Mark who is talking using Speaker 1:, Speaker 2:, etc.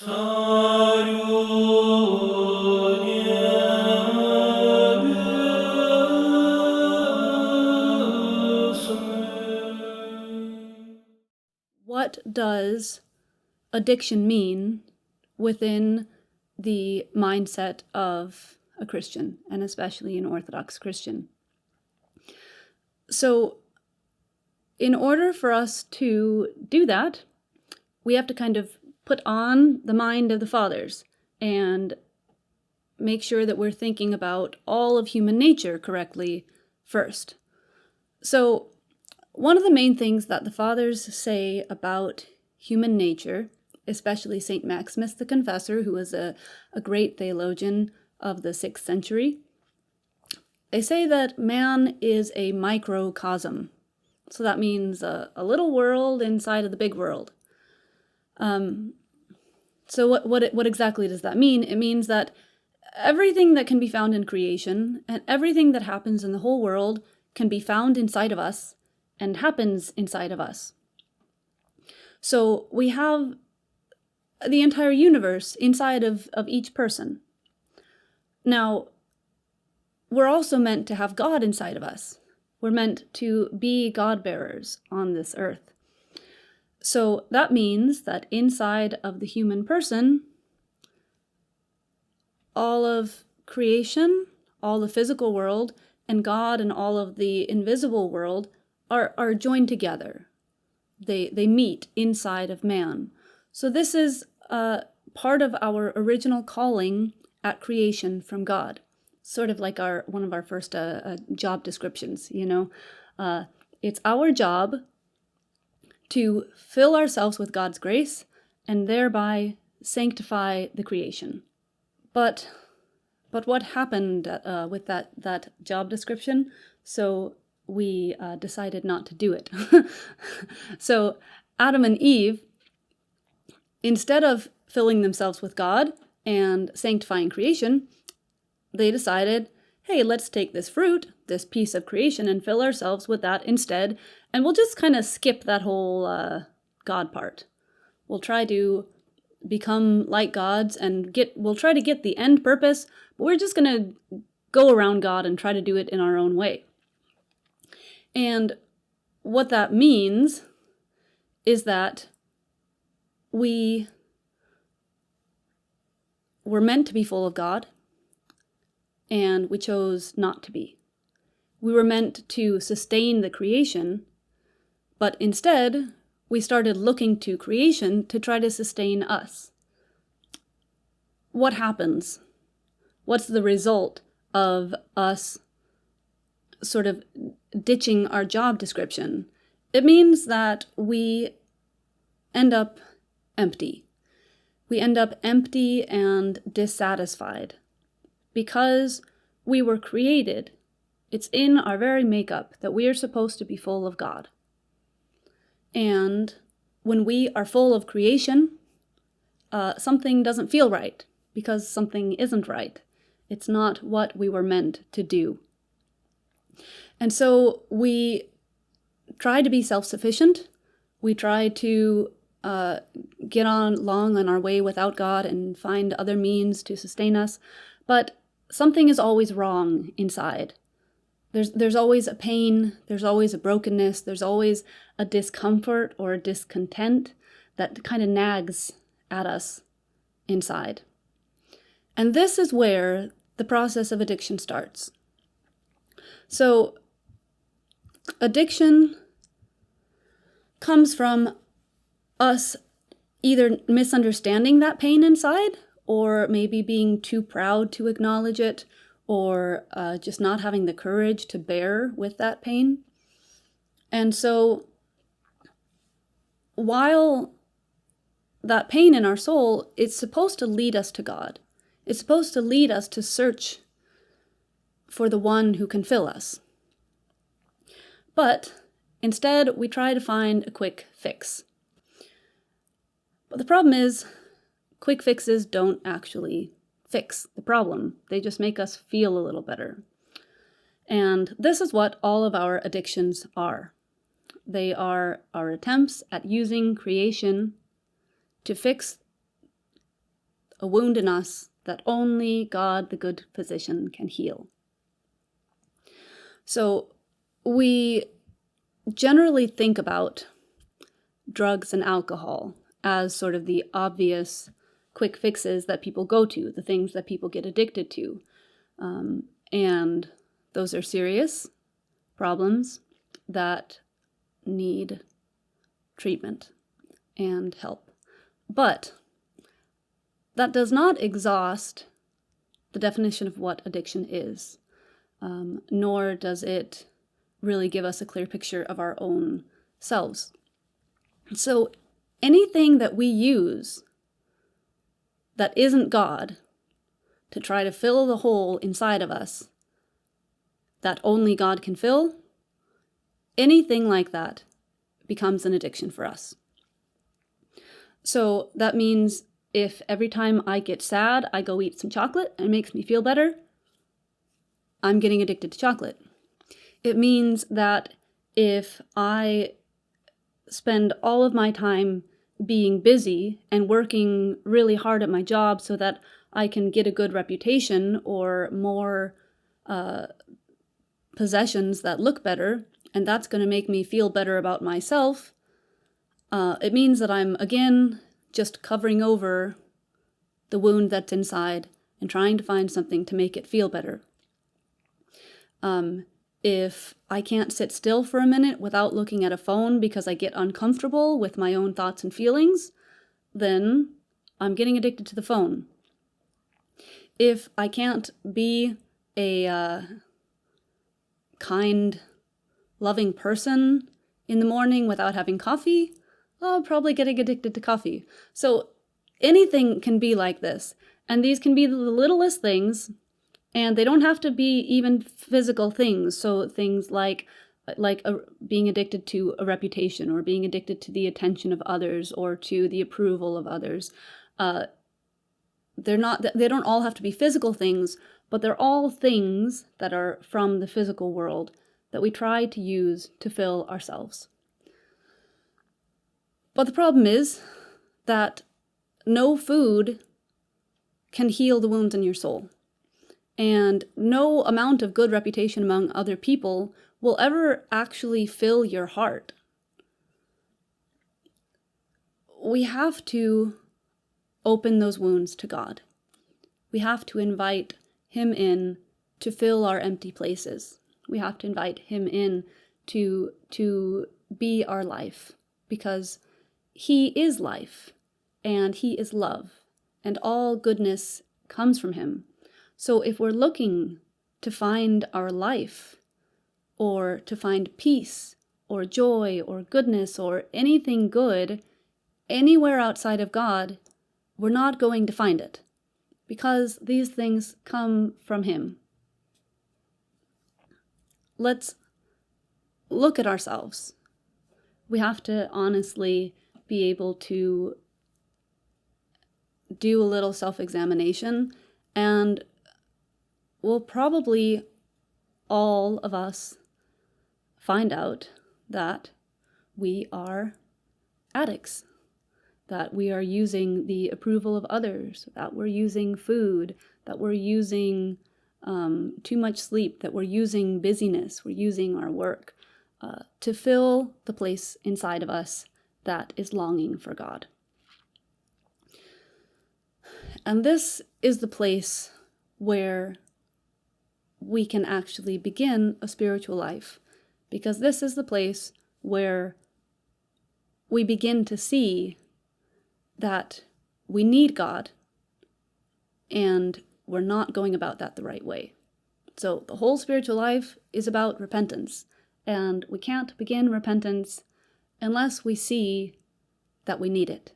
Speaker 1: What does addiction mean within the mindset of a Christian, and especially an Orthodox Christian? So, in order for us to do that, we have to kind of put on the mind of the fathers and make sure that we're thinking about all of human nature correctly first. So, one of the main things that the fathers say about human nature, especially St. Maximus the Confessor, who was a great theologian of the 6th century, they say that man is a microcosm. So that means a little world inside of the big world. So what exactly does that mean? It means that everything that can be found in creation and everything that happens in the whole world can be found inside of us and happens inside of us. So we have the entire universe inside of each person. Now, we're also meant to have God inside of us. We're meant to be God-bearers on this earth. So that means that inside of the human person, all of creation, all the physical world, and God and all of the invisible world are joined together. They meet inside of man. So this is part of our original calling at creation from God. Sort of like one of our first job descriptions, you know. It's our job to fill ourselves with God's grace and thereby sanctify the creation. But what happened with that job description? So we decided not to do it. So Adam and Eve, instead of filling themselves with God and sanctifying creation, they decided, hey, let's take this fruit, this piece of creation, and fill ourselves with that instead, and we'll just kind of skip that whole God part. We'll try to become like gods and we'll try to get the end purpose, but we're just going to go around God and try to do it in our own way. And what that means is that we were meant to be full of God, and we chose not to be. We were meant to sustain the creation, but instead, we started looking to creation to try to sustain us. What happens? What's the result of us sort of ditching our job description? It means that we end up empty. We end up empty and dissatisfied. Because we were created, it's in our very makeup that we are supposed to be full of God. And when we are full of creation, something doesn't feel right because something isn't right. It's not what we were meant to do. And so we try to be self-sufficient. We try to get along on our way without God and find other means to sustain us. But something is always wrong inside. There's always a pain, there's always a brokenness, there's always a discomfort or a discontent that kind of nags at us inside. And this is where the process of addiction starts. So, addiction comes from us either misunderstanding that pain inside, or maybe being too proud to acknowledge it, or just not having the courage to bear with that pain. And so, while that pain in our soul, it's supposed to lead us to God. It's supposed to lead us to search for the one who can fill us. But instead, we try to find a quick fix. But the problem is, quick fixes don't actually fix the problem. They just make us feel a little better. And this is what all of our addictions are. They are our attempts at using creation to fix a wound in us that only God, the good physician, can heal. So we generally think about drugs and alcohol as sort of the obvious quick fixes that people go to, the things that people get addicted to. And those are serious problems that need treatment and help. But that does not exhaust the definition of what addiction is, nor does it really give us a clear picture of our own selves. So anything that we use that isn't God to try to fill the hole inside of us that only God can fill, anything like that becomes an addiction for us. So that means if every time I get sad, I go eat some chocolate and it makes me feel better, I'm getting addicted to chocolate. It means that if I spend all of my time being busy and working really hard at my job so that I can get a good reputation or more possessions that look better, and that's going to make me feel better about myself, it means that I'm, again, just covering over the wound that's inside and trying to find something to make it feel better. If I can't sit still for a minute without looking at a phone because I get uncomfortable with my own thoughts and feelings, then I'm getting addicted to the phone. If I can't be a kind, loving person in the morning without having coffee, I'll probably getting addicted to coffee. So anything can be like this. And these can be the littlest things, and they don't have to be even physical things. So things like being addicted to a reputation, or being addicted to the attention of others, or to the approval of others. They don't all have to be physical things, but they're all things that are from the physical world that we try to use to fill ourselves. But the problem is that no food can heal the wounds in your soul. And no amount of good reputation among other people will ever actually fill your heart. We have to open those wounds to God. We have to invite Him in to fill our empty places. We have to invite Him in to be our life, because He is life, and He is love, and all goodness comes from Him. So if we're looking to find our life, or to find peace, or joy, or goodness, or anything good anywhere outside of God, we're not going to find it, because these things come from Him. Let's look at ourselves. We have to honestly be able to do a little self-examination, and we'll probably, all of us, find out that we are addicts, that we are using the approval of others, that we're using food, that we're using too much sleep, that we're using busyness, we're using our work to fill the place inside of us that is longing for God. And this is the place where we can actually begin a spiritual life, because this is the place where we begin to see that we need God, and we're not going about that the right way. So the whole spiritual life is about repentance, and we can't begin repentance unless we see that we need it.